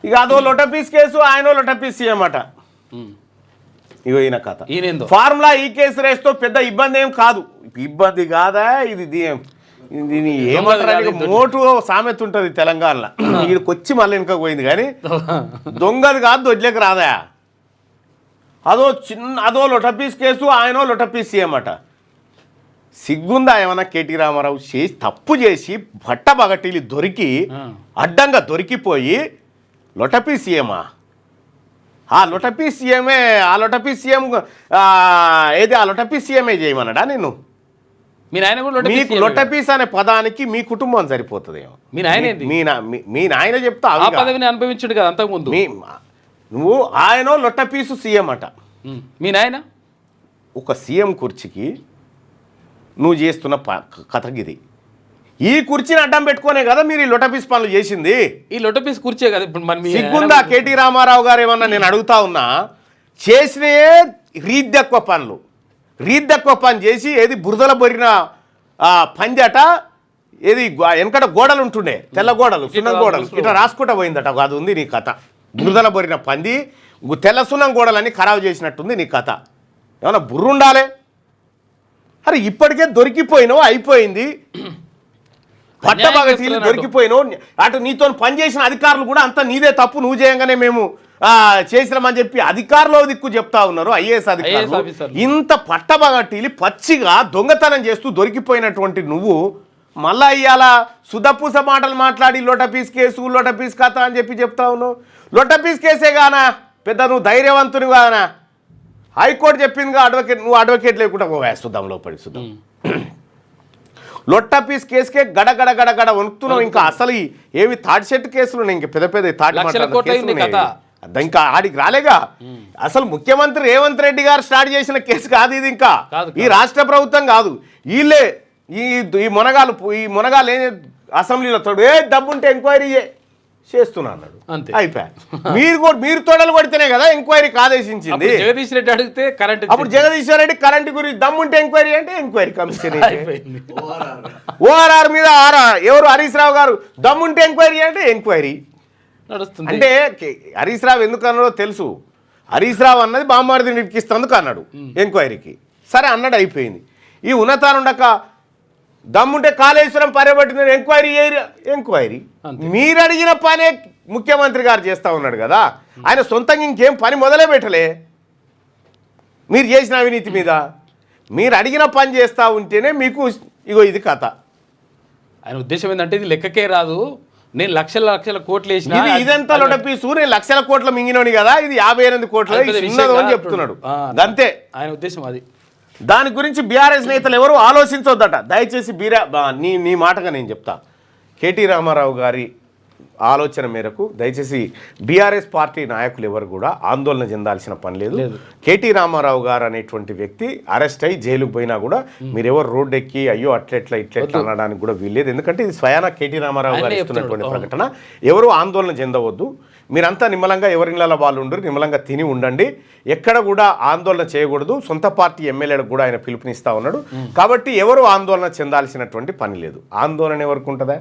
ఇక అదో లొటపీస్ కేసు, ఆయన లొటపీస్ సీఎం అట. ఇగో ఈయన కథ. ఫార్ములా ఈ కేసు రేస్తో పెద్ద ఇబ్బంది ఏం కాదు. ఇబ్బంది కాదా ఇది? దీని ఏమంటారు, మోటు సామెత ఉంటుంది తెలంగాణలో. వీడికి వచ్చి మళ్ళీ వెనుక పోయింది కానీ దొంగది కాదు, దొడ్లేకి రాదా. అదో లొటపీస్ కేసు, ఆయన లొటపీస్ సీఎం అట. సిగ్గుందా ఏమన్నా? కేటీ రామారావు చేసి తప్పు చేసి బట్టబగటీలు దొరికి అడ్డంగా దొరికిపోయి లొటపీస్ సీఎమా? ఆ లొటపీస్ సీఎమే, ఆ లొటపీస్ సీఎం ఏది, ఆ లొటపీస్ సీఎమే చేయమన్నాడా నేను? మీకు లొటపీస్ అనే పదానికి మీ కుటుంబం సరిపోతుందేమో. మీ నాయన చెప్తా అనుభవించాడు కదా అంతకుముందు. నువ్వు ఆయన లొట్టపీసు సీఎం అట. మీ నాయన ఒక సీఎం కుర్చీకి నువ్వు చేస్తున్న కథగిది. ఈ కుర్చీని అడ్డం పెట్టుకునే కదా మీరు ఈ లొటపీస్ పనులు చేసింది. ఈ లొటపీస్ కుర్చీ కదా ఇప్పుడు సిగ్గుందా కేటీ రామారావు గారు? ఏమన్నా నేను అడుగుతా ఉన్నా. చేసినే రీద్దెక్కువ పనులు, రీద్దెక్కువ పని చేసి ఏది బురదల బొరిన పంజట, ఏది వెనకట గోడలు ఉంటుండే, తెల్ల గోడలు, సున్నం గోడలు, ఇట్లా రాసుకుంటా పోయిందట. అది ఉంది నీ కథ. బురదల బొరిన పంది, తెల్ల సున్నం గోడలని ఖరాబు చేసినట్టుంది నీ కథ. ఏమన్నా బుర్ర ఉండాలి. అరే ఇప్పటికే దొరికిపోయినావు, అయిపోయింది. పట్టబాగా తీరి దొరికిపోయినావు. అటు నీతో పనిచేసిన అధికారులు కూడా అంతా నీదే తప్పు, నువ్వు చేయంగానే మేము చేసినామని చెప్పి అధికారులు దిక్కు చెప్తా ఉన్నారు. ఐఏఎస్ అధికారులు ఇంత పట్టబగటీలి పచ్చిగా దొంగతనం చేస్తూ దొరికిపోయినటువంటి నువ్వు మళ్ళా ఇవాళ సుధపూస మాటలు మాట్లాడి లొటపీస్ కేసు, లొటపీస్ కథ అని చెప్పి చెప్తా ఉన్నావు. లొటపీస్ కేసే గానా పెద్ద నువ్వు ధైర్యవంతుని గానా? హైకోర్టు చెప్పిందిగా నువ్వు అడ్వకేట్ లేకుండా పోవేస్తున్నాం లోపడి చూద్దాం. లొట్టపీస్ కేసుకే గడగడ వణుకుతున్నావు. ఇంకా అసలు ఏవి తాటి చెట్టు కేసులు ఇంకా పెద్ద పెద్ద తాటి ఇంకా ఆడికి రాలేగా. అసలు ముఖ్యమంత్రి రేవంత్ రెడ్డి గారు స్టార్ట్ చేసిన కేసు కాదు ఇది. ఇంకా ఈ రాష్ట్ర ప్రభుత్వం కాదు, వీళ్ళే ఈ మునగాలు ఏం అసెంబ్లీలో తోడు డబ్బుంటే ఎంక్వైరీ చేస్తున్నా అన్నాడు. అయిపోయా. మీరు తోడలు కొడితేనే కదా ఎంక్వైరీకి ఆదేశించింది. జగదీష్ రెడ్డి అడిగితే కరెంట్, అప్పుడు జగదీష్ రెడ్డి కరెంట్ గురించి దమ్ముంటే ఎంక్వైరీ అంటే ఎంక్వైరీ కమిషన్. ఓఆర్ఆర్ మీద ఎవరు హరీష్ రావు గారు దమ్ముంటే ఎంక్వైరీ అంటే ఎంక్వైరీ నడుస్తుంది. అంటే హరీష్ రావు ఎందుకు అన్నాడో తెలుసు. హరీష్ రావు అన్నది బామ్మారిని ఇరికిస్తందుకు అన్నాడు ఎంక్వైరీకి. సరే అన్నాడు, అయిపోయింది. ఈ ఉన్నతానుండక దమ్ముంటే కాళేశ్వరం పర్యబట్టిన ఎంక్వైరీ మీరు అడిగిన పనే ముఖ్యమంత్రి గారు చేస్తూ ఉన్నాడు కదా. ఆయన సొంతంగా ఇంకేం పని మొదలే పెట్టలే. మీరు చేసిన అవినీతి మీద మీరు అడిగిన పని చేస్తూ ఉంటేనే మీకు ఇగో ఇది కథ. ఆయన ఉద్దేశం ఏంటంటే ఇది లెక్కకే రాదు, నేను లక్షల కోట్లు వేసిన ఇదంతా లొటపీసు, నేను లక్షల కోట్ల మింగినోని కదా, ఇది 58 కోట్ల అని చెప్తున్నాడు. అంతే ఆయన ఉద్దేశం. అది దాని గురించి బీఆర్ఎస్ నేతలు ఎవరు ఆలోచించొద్దట. దయచేసి నీ మాటగా నేను చెప్తా. కేటీ రామారావు గారి ఆలోచన మేరకు దయచేసి బీఆర్ఎస్ పార్టీ నాయకులు ఎవరు కూడా ఆందోళన చెందాల్సిన పని లేదు. కేటీ రామారావు గారు అనేటువంటి వ్యక్తి అరెస్ట్ అయ్యి జైలుకు పోయినా కూడా మీరెవరు రోడ్డు ఎక్కి అయ్యో అట్లెట్లా ఇట్లెట్లా అనడానికి కూడా వీల్లేదు. ఎందుకంటే ఇది స్వయాన కేటీ రామారావు గారు ఇస్తున్నటువంటి ప్రకటన. ఎవరు ఆందోళన చెందవద్దు. మీరంతా నిమ్మలంగా ఎవరిళ్ళ వాళ్ళు ఉండరు, నిమ్మలంగా తిని ఉండండి. ఎక్కడ కూడా ఆందోళన చేయకూడదు. సొంత పార్టీ ఎమ్మెల్యేలకు కూడా ఆయన పిలుపునిస్తూ ఉన్నాడు. కాబట్టి ఎవరు ఆందోళన చెందాల్సినటువంటి పని లేదు. ఆందోళన ఎవరికి ఉంటుందా?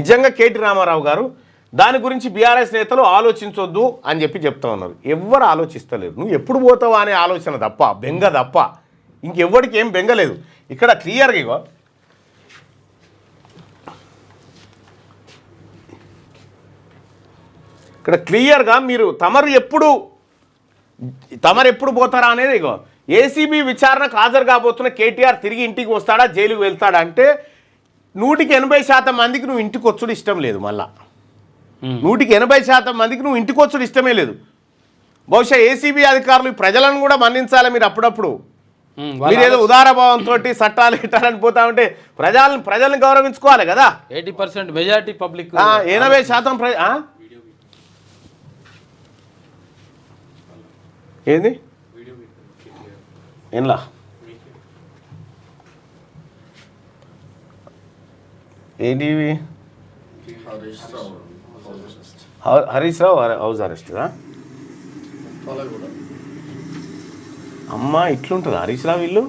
నిజంగా కేటీ రామారావు గారు దాని గురించి బీఆర్ఎస్ నేతలు ఆలోచించొద్దు అని చెప్పి చెప్తా ఉన్నారు. ఎవ్వరు ఆలోచిస్తలేరు. నువ్వు ఎప్పుడు పోతావా అనే ఆలోచన తప్ప, బెంగ తప్ప ఇంకెవ్వడికి ఏం బెంగలేదు. ఇక్కడ క్లియర్గా ఇగో ఇక్కడ క్లియర్గా మీరు తమరు ఎప్పుడు పోతారా అనేది ఇగో ఏసీబీ విచారణకు హాజరు కాబోతున్న కేటీఆర్ తిరిగి ఇంటికి వస్తాడా, జైలుకు వెళ్తాడా అంటే 180% మందికి నువ్వు ఇంటికి వచ్చుడు ఇష్టం లేదు. మళ్ళా 180% మందికి నువ్వు ఇంటికి వచ్చుడు ఇష్టమే లేదు. బహుశా ఏసీబీ అధికారులు ప్రజలను కూడా మన్నించాలి. మీరు అప్పుడప్పుడు మీరు ఏదో ఉదారభావంతో చట్టాలు ఇట్టాలని పోతా ఉంటే ప్రజలను గౌరవించుకోవాలి కదా. 80% మెజారిటీ పబ్లిక్, 80% ఏంది ఏంలా ఏంటి హరీష్ రావు హౌస్ అరెస్ట్ అమ్మా ఇట్లుంటుంది హరీష్ రావు వీళ్ళు.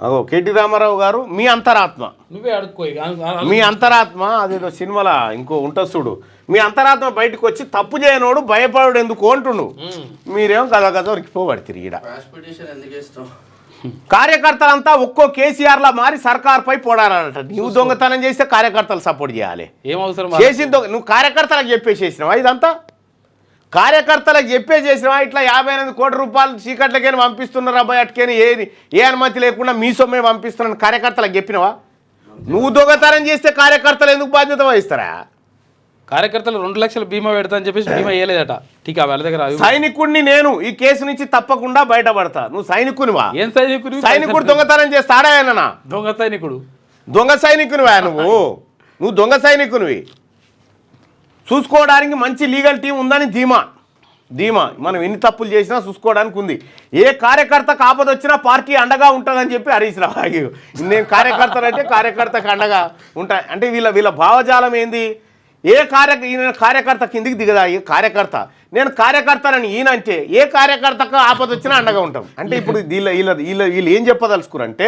అగో కేటీ రామారావు గారు మీ అంతరాత్మ, నువ్వే అడుక్కో ఇక. మీ అంతరాత్మ అదేదో సినిమాలో ఇంకో ఉంటుంది చూడు, మీ అంతరాత్మ బయటకు వచ్చి తప్పు చేయనోడు భయపడు ఎందుకు అంటుండు, మీరేమో గద గద ఉరికిపోబడుతుంది ఈడ. కార్యకర్తలంతా ఒక్కో కేసీఆర్లా మారి సర్కార్పై పోడారంట. నువ్వు దొంగతనం చేస్తే కార్యకర్తలు సపోర్ట్ చేయాలి. ఏం అవసరం చేసిన నువ్వు కార్యకర్తలకు చెప్పేసేసినావా ఇదంతా? కార్యకర్తలకు చెప్పేసేసినావా ఇట్లా 58 కోట్ల రూపాయలు చీకట్లకైనా పంపిస్తున్నారు అబ్బాయి అటుకని ఏ అనుమతి లేకుండా మీ సొమ్మే పంపిస్తున్నాను కార్యకర్తలకు చెప్పినవా? నువ్వు దొంగతనం చేస్తే కార్యకర్తలు ఎందుకు బాధ్యత వహిస్తారా? కార్యకర్తలు 2 లక్షల బీమా పెడతా అని చెప్పేసి బీమా వేయలేదట. టీకా వాళ్ళ దగ్గర సైనికుడిని నేను ఈ కేసు నుంచి తప్పకుండా బయటపడతా. నువ్వు సైనికునివా? ఏం సైనికుడు? సైనికుడు దొంగతనం చేస్తాడా? ఆయన దొంగ సైనికుడు. దొంగ సైనికునివా నువ్వు దొంగ సైనికునివి. చూసుకోవడానికి మంచి లీగల్ టీం ఉందని ధీమా మనం ఎన్ని తప్పులు చేసినా చూసుకోవడానికి ఉంది. ఏ కార్యకర్తకు ఆపద వచ్చినా పార్టీ అండగా ఉంటుందని చెప్పి హరీష్ రావు. నేను కార్యకర్తలంటే కార్యకర్తకు అండగా ఉంటా అంటే వీళ్ళ భావజాలం ఏంది? ఈయన కార్యకర్త కిందికి దిగదా? ఈ కార్యకర్త నేను కార్యకర్తలని ఈయనంటే ఏ కార్యకర్తకు ఆపద వచ్చినా అండగా ఉంటాం అంటే ఇప్పుడు వీళ్ళు ఏం చెప్పదలుచుకురంటే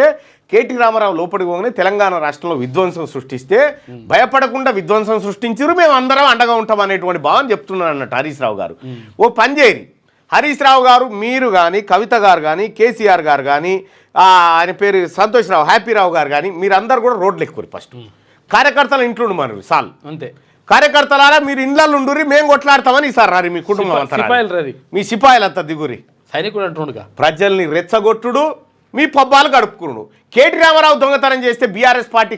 కేటీ రామారావు లోపలికి పోగానే తెలంగాణ రాష్ట్రంలో విధ్వంసం సృష్టిస్తే భయపడకుండా విధ్వంసం సృష్టించారు, మేము అందరం అండగా ఉంటాం అనేటువంటి భావన చెప్తున్నారు అన్నట్టు హరీష్ రావు గారు. ఓ పని చేయరు హరీష్ రావు గారు, మీరు కానీ కవిత గారు కానీ కేసీఆర్ గారు కానీ ఆయన పేరు సంతోష్ రావు హ్యాపీరావు గారు కానీ మీరందరూ కూడా రోడ్లు ఎక్కువ. ఫస్ట్ కార్యకర్తల ఇంట్లో మరి సాల్ అంతే. కార్యకర్తలారా మీరు ఇండ్లలో ఉండురి, మేము కొట్లాడతామని ఈసారి రారి మీ కుటుంబం అంతా, మీ సిపాయిలంతా దిగురి. సైనికుడు అంటుండగా ప్రజల్ని రెచ్చగొట్టుడు, మీ పబ్బాలు గడుపుకున్నాడు. కేటీ రామారావు దొంగతనం చేస్తే బీఆర్ఎస్ పార్టీ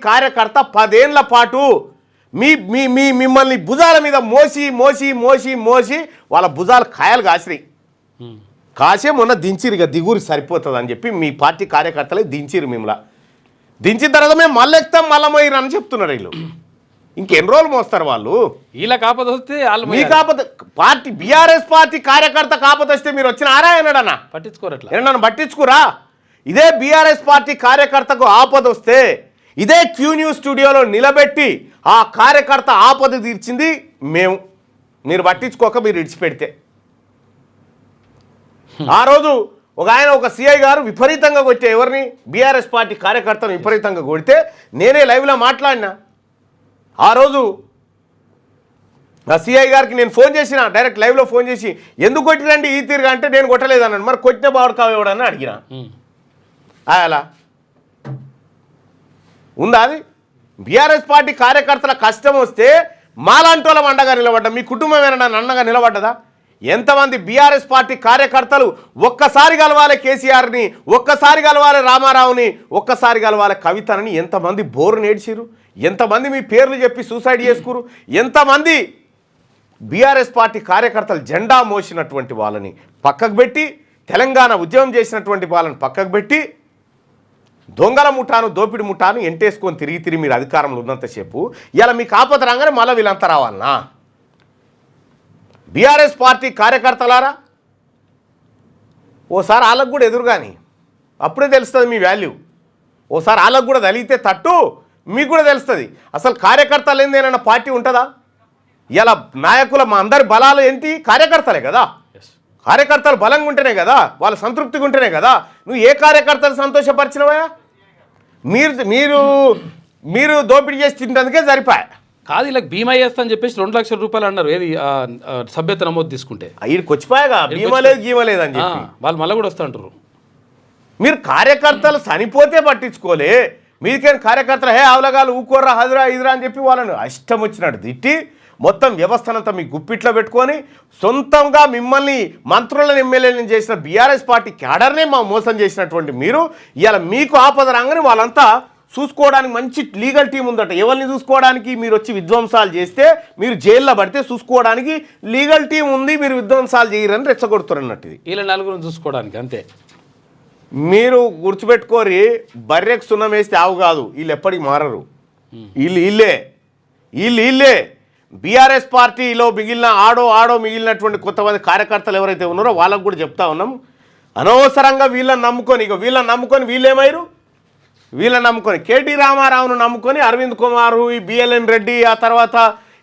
కార్యకర్త 10 ఏళ్ల పాటు మిమ్మల్ని భుజాల మీద మోసి వాళ్ళ భుజాలు కాయలు కాసే మొన్న దించిరు. ఇక దిగురి సరిపోతుంది అని చెప్పి మీ పార్టీ కార్యకర్తలే దించిరు. మిమ్మల్ని దించిన తర్వాత మేము మళ్ళీ ఎక్కుతాం మళ్ళీ మోయిరు అని చెప్తున్నారు వీళ్ళు. ఇంకెన్ని రోజులు మోస్తారు వాళ్ళు? ఇలా కాకపోతే వస్తే మీ కాకపోతే పార్టీ బీఆర్ఎస్ పార్టీ కార్యకర్త కాకపోతే వస్తే మీరు వచ్చిన ఆరాయనడన్నా పట్టించుకోరట్లా, నన్ను పట్టించుకురా. ఇదే బీఆర్ఎస్ పార్టీ కార్యకర్తకు ఆపద వస్తే ఇదే క్యూ న్యూస్ స్టూడియోలో నిలబెట్టి ఆ కార్యకర్త ఆపద తీర్చింది మేము. మీరు పట్టించుకోక మీరు ఇడిచిపెడితే ఆ రోజు ఒక సిఐ గారు విపరీతంగా కొట్టే ఎవరిని బీఆర్ఎస్ పార్టీ కార్యకర్తను విపరీతంగా కొడితే నేనే లైవ్లో మాట్లాడినా. ఆ రోజు ఆ సిఐ గారికి నేను ఫోన్ చేసిన, డైరెక్ట్ లైవ్లో ఫోన్ చేసి ఎందుకు కొట్టిరండి ఈ తీరుగా అంటే నేను కొట్టలేదు అన్నాడు. మరి కొట్టిన బావుడు కావేవాడని అడిగిన. అలా ఉందా? అది బీఆర్ఎస్ పార్టీ కార్యకర్తల కష్టం వస్తే మాలాంటి వాళ్ళం అండగా నిలబడ్డా, మీ కుటుంబం ఏమైనా అండగా నిలబడ్డదా? ఎంతమంది బీఆర్ఎస్ పార్టీ కార్యకర్తలు ఒక్కసారి కలవాలి కేసీఆర్ని, ఒక్కసారి కలవాలి రామారావుని, ఒక్కసారి కలవాలి కవితని ఎంతమంది బోరు నేడ్చిరు, ఎంతమంది మీ పేర్లు చెప్పి సూసైడ్ చేసుకురు, ఎంతమంది బీఆర్ఎస్ పార్టీ కార్యకర్తలు జెండా మోసినటువంటి వాళ్ళని పక్కకు పెట్టి, తెలంగాణ ఉద్యమం చేసినటువంటి వాళ్ళని పక్కకు పెట్టి దొంగల ముఠాను దోపిడి ముఠాను ఎంటేసుకొని తిరిగి మీరు అధికారంలో ఉన్నంతసేపు ఇలా మీకు ఆపద రాగానే మళ్ళీ వీళ్ళంతా రావాలనా? బీఆర్ఎస్ పార్టీ కార్యకర్తలారా ఓసారి వాళ్ళకు కూడా ఎదురుగాని అప్పుడే తెలుస్తుంది మీ వాల్యూ. ఓసారి వాళ్ళకు కూడా తలిగితే తట్టు మీకు కూడా తెలుస్తుంది. అసలు కార్యకర్తలు ఏందేనన్న పార్టీ ఉంటుందా? ఇలా నాయకుల మా అందరి బలాలు ఏంటి? కార్యకర్తలే కదా. కార్యకర్తలు బలంగా ఉంటేనే కదా, వాళ్ళు సంతృప్తిగా ఉంటేనే కదా. నువ్వు ఏ కార్యకర్తలు సంతోషపరిచినవా? మీరు దోపిడీ చేసి తింటందుకే సరిపోయా. కాదు ఇలా బీమా చేస్తా అని చెప్పేసి 2 లక్షల రూపాయలు అన్నారు. ఏది సభ్యత నమోదు తీసుకుంటే వీడికి వచ్చిపోయాగా బీమా లేదు గీమా లేదని చెప్పి వాళ్ళు మళ్ళీ కూడా వస్తూ అంటారు. మీరు కార్యకర్తలు చనిపోతే పట్టించుకోలే, మీకేం కార్యకర్తలు ఆవలగాలు ఊకోర్రా హదురా ఇదిరా అని చెప్పి వాళ్ళని ఇష్టం వచ్చినట్టు తిట్టి మొత్తం వ్యవస్థనంతా మీ గుప్పిట్లో పెట్టుకొని సొంతంగా మిమ్మల్ని మంత్రులను ఎమ్మెల్యేలను చేసిన బీఆర్ఎస్ పార్టీ క్యాడర్నే మోసం చేసినటువంటి మీరు ఇవాళ మీకు ఆపద రాగానే వాళ్ళంతా చూసుకోవడానికి మంచి లీగల్ టీం ఉందట. ఎవరిని చూసుకోవడానికి? మీరు వచ్చి విధ్వంసాలు చేస్తే, మీరు జైల్లో పడితే చూసుకోవడానికి లీగల్ టీం ఉంది, మీరు విధ్వంసాలు చేయరని రెచ్చగొడుతున్నట్టు. ఇది వీళ్ళ నలుగురిని చూసుకోవడానికి అంతే. మీరు గుర్తుపెట్టుకోరి, బర్రెకు సున్నం వేస్తే ఆవు కాదు, వీళ్ళు ఎప్పటికి మారరు. వీళ్ళే బీఆర్ఎస్ పార్టీలో మిగిలిన మిగిలినటువంటి కొంతమంది కార్యకర్తలు ఎవరైతే ఉన్నారో వాళ్ళకు కూడా చెప్తా ఉన్నాం, అనవసరంగా వీళ్ళని నమ్ముకొని వీళ్ళేమైరు? వీళ్ళని నమ్ముకొని కేటీ రామారావును నమ్ముకొని అరవింద్ కుమారు, ఈ బిఎల్ఎన్ రెడ్డి, ఆ తర్వాత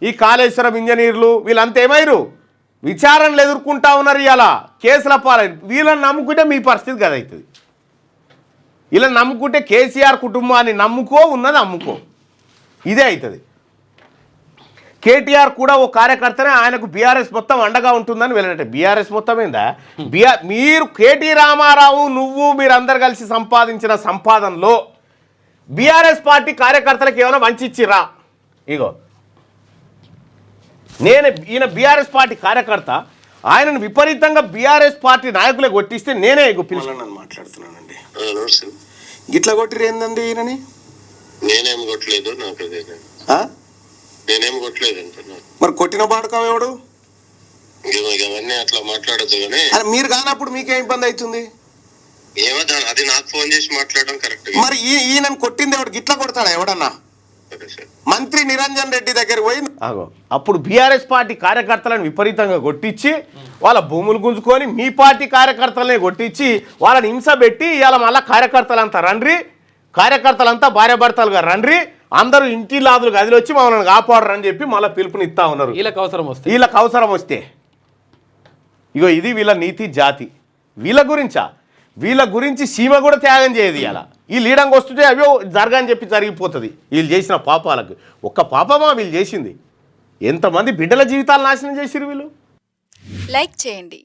ఈ కాళేశ్వరం ఇంజనీర్లు వీళ్ళంతా ఏమైరు? విచారణలు ఎదుర్కొంటా ఉన్నారు. ఇలా కేసుల పాలైన వీళ్ళని నమ్ముకుంటే మీ పరిస్థితి కదా అవుతుంది. ఇలా నమ్ముకుంటే కేసీఆర్ కుటుంబాన్ని నమ్ముకో ఉన్నది అమ్ముకో, ఇదే అవుతుంది. కేటీఆర్ కూడా ఓ కార్యకర్తనే, ఆయనకు బీఆర్ఎస్ మొత్తం అండగా ఉంటుందని వెళ్ళంటే బీఆర్ఎస్ మొత్తం ఏందా? మీరు కేటీ రామారావు నువ్వు మీరందరు కలిసి సంపాదించిన సంపాదనలో బీఆర్ఎస్ పార్టీ కార్యకర్తలకు ఏమైనా వంచిచ్చిరా? ఇగో ఈయన బీఆర్ఎస్ పార్టీ కార్యకర్త, ఆయనను విపరీతంగా బీఆర్ఎస్ పార్టీ నాయకులే కొట్టిస్తే నేనే పిలిచాను మాట్లాడుతున్నానండి. గిట్లా కొట్టిరు ఏందండి ఈయనని? నేనేం కొట్టలేదు, నాకు నేనేం కొట్టలేదు అంటున్నా. మరి కొట్టిన బాడుకావెవడు? అవన్నీ అట్లా మాట్లాడద్దు కానీ మీరు కానప్పుడు మీకేం ఇబ్బంది అవుతుంది? ఏమో అది నాకు ఫోన్ చేసి మాట్లాడడం కరెక్ట్. మరి ఈయన కొట్టింది ఎవడు? గిట్లా కొడతాడా ఎవడన్నా? మంత్రి నిరంజన్ రెడ్డి దగ్గరికి పోయి అప్పుడు బీఆర్ఎస్ పార్టీ కార్యకర్తలను విపరీతంగా కొట్టించి వాళ్ళ భూములు గుంజుకొని మీ పార్టీ కార్యకర్తలనే కొట్టించి వాళ్ళని హింస పెట్టి ఇవాళ మళ్ళీ కార్యకర్తలంతా రండ్రి, కార్యకర్తలంతా భార్యాభర్తలుగా రండ్రి, అందరూ ఇంటి లాదులు గదిలో వచ్చి మమ్మల్ని కాపాడరు అని చెప్పి మళ్ళీ పిలుపునిస్తా ఉన్నారు. వీళ్ళకి అవసరం వస్తే ఇగో ఇది వీళ్ళ నీతి జాతి. వీళ్ళ గురించి సీమ కూడా త్యాగం చేయదు. ఇలా ఈ లీడంగా వస్తుంటే అవో జరగని చెప్పి జరిగిపోతుంది. వీళ్ళు చేసిన పాపాలకు ఒక్క పాపమా వీళ్ళు చేసింది? ఎంతమంది బిడ్డల జీవితాలు నాశనం చేసిరు వీళ్ళు. లైక్ చేయండి,